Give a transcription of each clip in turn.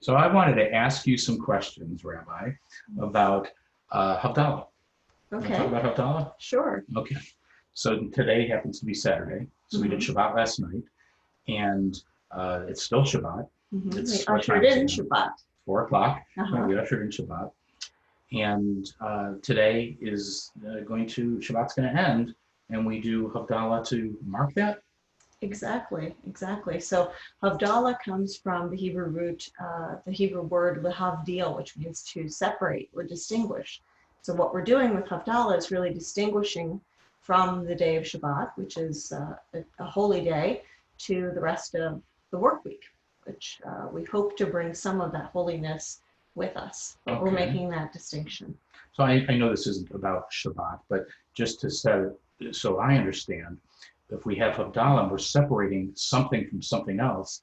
So I wanted to ask you some questions, Rabbi, about havdallah. Want to Okay, talk about havdallah? sure. Okay. So today happens to be Saturday. So we did Shabbat last night, and it's still Shabbat. We It's what ushered time is in it now? Shabbat. 4 o'clock. Yeah, Uh-huh. we ushered in Shabbat, and today is Shabbat's going to end, and we do havdallah to mark that. Exactly, exactly. So havdallah comes from the Hebrew root, the Hebrew word lehavdil, which means to separate or distinguish. So what we're doing with havdallah is really distinguishing from the day of Shabbat, which is a holy day, to the rest of the work week, which we hope to bring some of that holiness with us. But we're making that distinction. So I know this isn't about Shabbat, but just to say, so I understand, if we have havdallah, we're separating something from something else.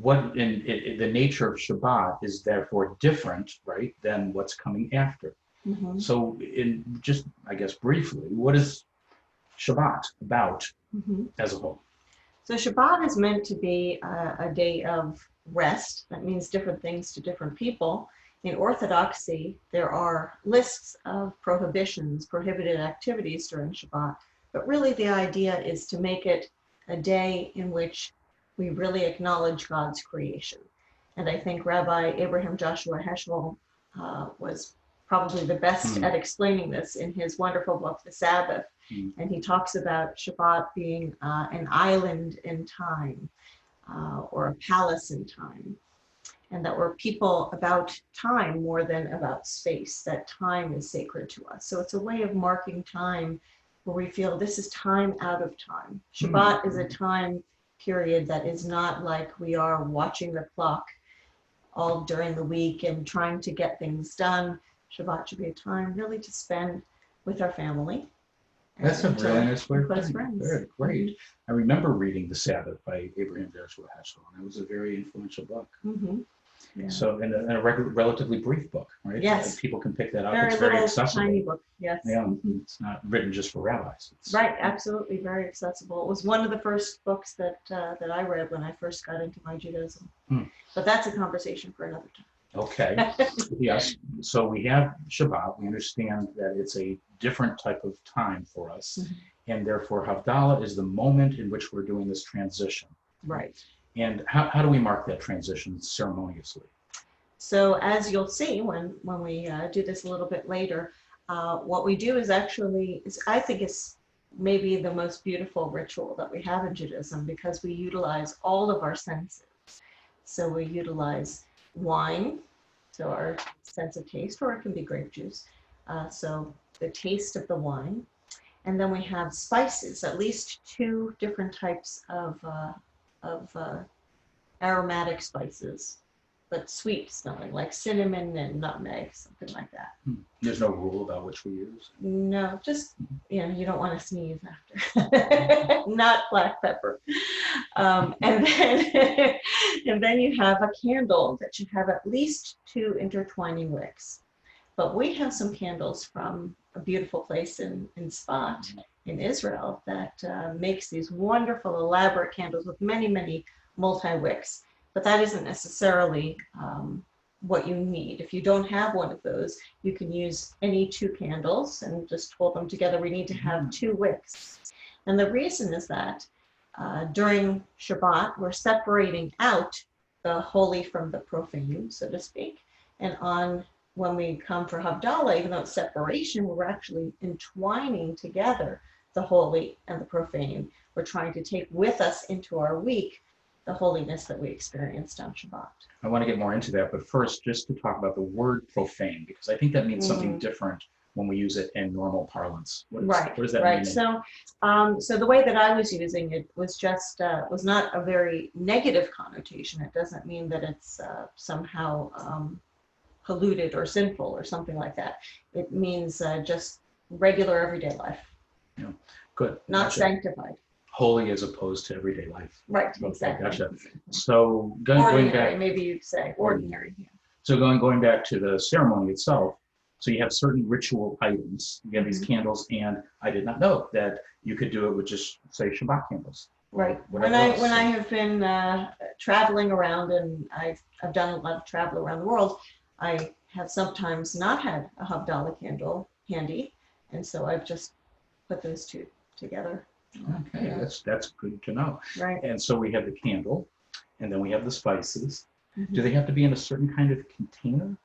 What the nature of Shabbat is therefore different, right, than what's coming after. So, in just I guess briefly, what is Shabbat about as a whole? So Shabbat is meant to be a day of rest. That means different things to different people. In Orthodoxy, there are lists of prohibitions, prohibited activities during Shabbat. But really the idea is to make it a day in which we really acknowledge God's creation. And I think Rabbi Abraham Joshua Heschel was probably the best at explaining this in his wonderful book, The Sabbath. And he talks about Shabbat being an island in time or a palace in time. And that we're people about time more than about space, that time is sacred to us. So it's a way of marking time where we feel this is time out of time. Shabbat is a time period that is not like we are watching the clock all during the week and trying to get things done. Shabbat should be a time really to spend with our family. That's a really nice way of close putting it. friends. Very great. I remember reading The Sabbath by Abraham Joshua Heschel, and it was a very influential book. Yeah. So, and a relatively brief book, right? Yes. People can pick that up. Very It's very little, accessible. tiny book. Yes. Yeah, it's not written just for rabbis. It's, Right, absolutely, very accessible. It was one of the first books that I read when I first got into my Judaism. But that's a conversation for another time. Okay. Yes. So we have Shabbat. We understand that it's a different type of time for us, and therefore Havdalah is the moment in which we're doing this transition. Right. And how do we mark that transition ceremoniously? So as you'll see when we do this a little bit later, what we do is actually, I think it's maybe the most beautiful ritual that we have in Judaism, because we utilize all of our senses. So we utilize wine, so our sense of taste, or it can be grape juice. So the taste of the wine. And then we have spices, at least 2 different types of aromatic spices, but sweet smelling, like cinnamon and nutmeg, something like that. There's no rule about which we use? No, just, you don't want to sneeze after. Not black pepper. And then you have a candle that should have at least 2 intertwining wicks. But we have some candles from a beautiful place in Sfat, in Israel, that makes these wonderful, elaborate candles with many, many multi-wicks. But that isn't necessarily what you need. If you don't have one of those, you can use any 2 candles and just hold them together. We need to have 2 wicks. And the reason is that during Shabbat, we're separating out the holy from the profane, so to speak. And when we come for Havdalah, even though it's separation, we're actually entwining together the holy and the profane. We're trying to take with us into our week the holiness that we experienced on Shabbat. I want to get more into that, but first, just to talk about the word profane, because I think that means something different when we use it in normal parlance. What does that mean? So the way that I was using it was just was not a very negative connotation. It doesn't mean that it's somehow polluted or sinful or something like that. It means just regular everyday life. Yeah, good. Not sanctified. Holy as opposed to everyday life. Right, Okay, exactly. Gotcha. So Ordinary, going back, maybe you'd say ordinary. Yeah. So going back to the ceremony itself, so you have certain ritual items. You have these candles, and I did not know that you could do it with just, say, Shabbat candles. Right. whatever When I else. have been traveling around, and I've done a lot of travel around the world, I have sometimes not had a Havdalah candle handy, and so I've just put those two together. Okay, Yeah. that's good to know. Right. And so we have the candle, and then we have the spices. Do Mhm. they have to be in a certain kind of container?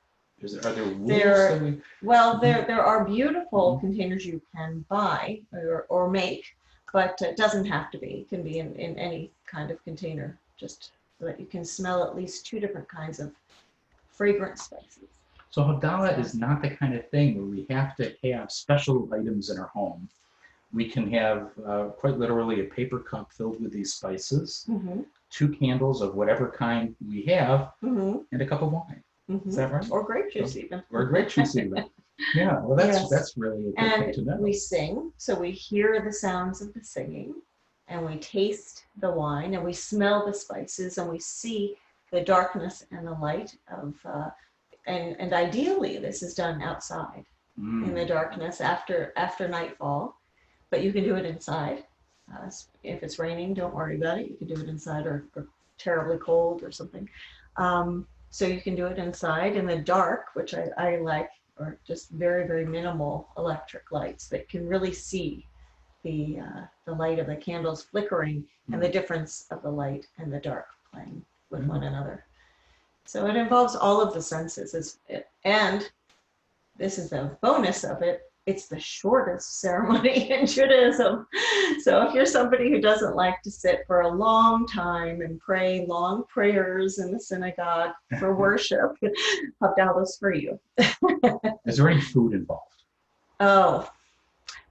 Are there rules There, that we? well, Mhm. there are beautiful Mhm. containers you can buy or make, but it doesn't have to be. It can be in any kind of container, just so that you can smell at least two different kinds of fragrant spices. So Havdalah So, is not the kind of thing where we have to have special items in our home. We can have quite literally a paper cup filled with these spices, mhm, two candles of whatever kind we have, mhm, and a cup of wine. Is mhm. that right? Or grape So, juice even. or grape juice even. Yeah, well, Yes. that's really a good thing And to we know. sing, so we hear the sounds of the singing, and we taste the wine, and we smell the spices, and we see the darkness and the light of, and ideally this is done outside in the Mm. darkness after nightfall, but you can do it inside. If it's raining, don't worry about it. You can do it inside, or terribly cold or something. So you can do it inside in the dark, which I like, or just very, very minimal electric lights that can really see the light of the candles flickering and the difference of the light and the dark playing with one another. So it involves all of the senses. And this is the bonus of it. It's the shortest ceremony in Judaism. So if you're somebody who doesn't like to sit for a long time and pray long prayers in the synagogue for worship, Havdalah's for you. Is there any food involved? Oh,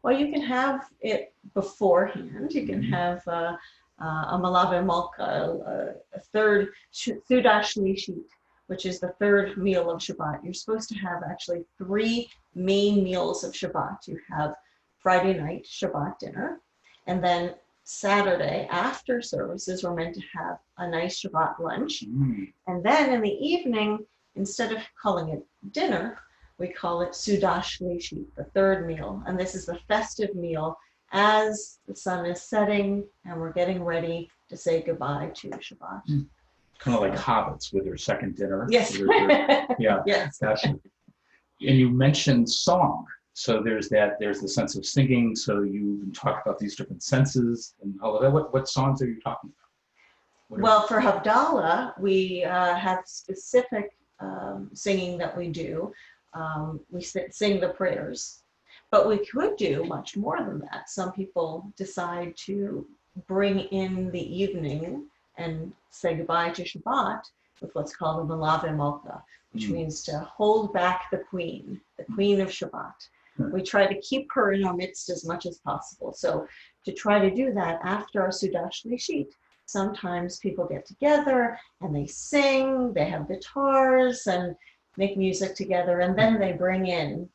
well, you can have it beforehand. You can have a malave malka, a third Suda Shlishit, which is the third meal of Shabbat. You're supposed to have actually three main meals of Shabbat. You have Friday night Shabbat dinner, and then Saturday after services, we're meant to have a nice Shabbat lunch. Mm. And then in the evening, instead of calling it dinner, we call it Suda Shlishi, the third meal. And this is the festive meal as the sun is setting and we're getting ready to say goodbye to Shabbat. Mm. Kind of like hobbits with their second dinner. Yes. Yeah. Yes. Gotcha. And you mentioned song. So there's the sense of singing. So you talk about these different senses and all of that. What songs are you talking about? Well, for Havdalah, we have specific singing that we do. We sing the prayers, but we could do much more than that. Some people decide to bring in the evening and say goodbye to Shabbat with what's called a malave malka, which means to hold back the queen of Shabbat. We try to keep her in our midst as much as possible. So to try to do that after our Suda Shlishit, sometimes people get together and they sing, they have guitars and make music together, and then they bring in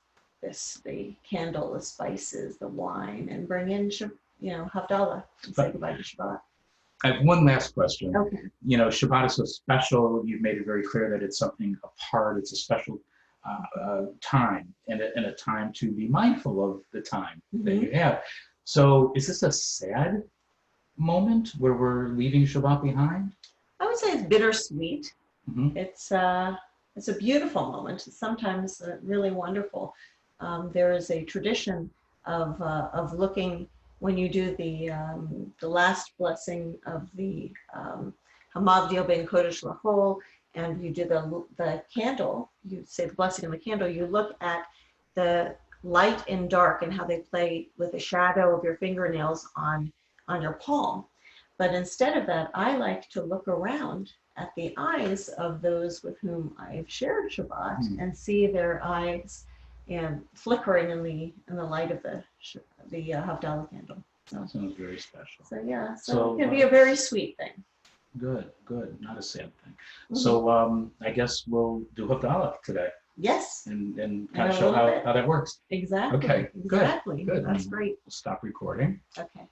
the candle, the spices, the wine, and bring in Havdalah and say goodbye to Shabbat. I have one last question. Okay. Shabbat is so special. You've made it very clear that it's something apart. It's a special time and a time to be mindful of the time that you have. So is this a sad moment where we're leaving Shabbat behind? I would say it's bittersweet. Mm-hmm. It's a beautiful moment. Sometimes really wonderful. There is a tradition of looking when you do the last blessing of the Hamavdil ben Kodesh Lahol, and you do the candle. You say the blessing of the candle. You look at the light and dark and how they play with the shadow of your fingernails on your palm. But instead of that, I like to look around at the eyes of those with whom I've shared Shabbat and see their eyes flickering in the light of the Havdalah candle. So, that sounds very special. So it can be a very sweet thing. Good, not a sad thing. So I guess we'll do Havdalah today. Yes. And kind of show how that works. Exactly. Okay, exactly. Good. That's great. We'll stop recording. Okay.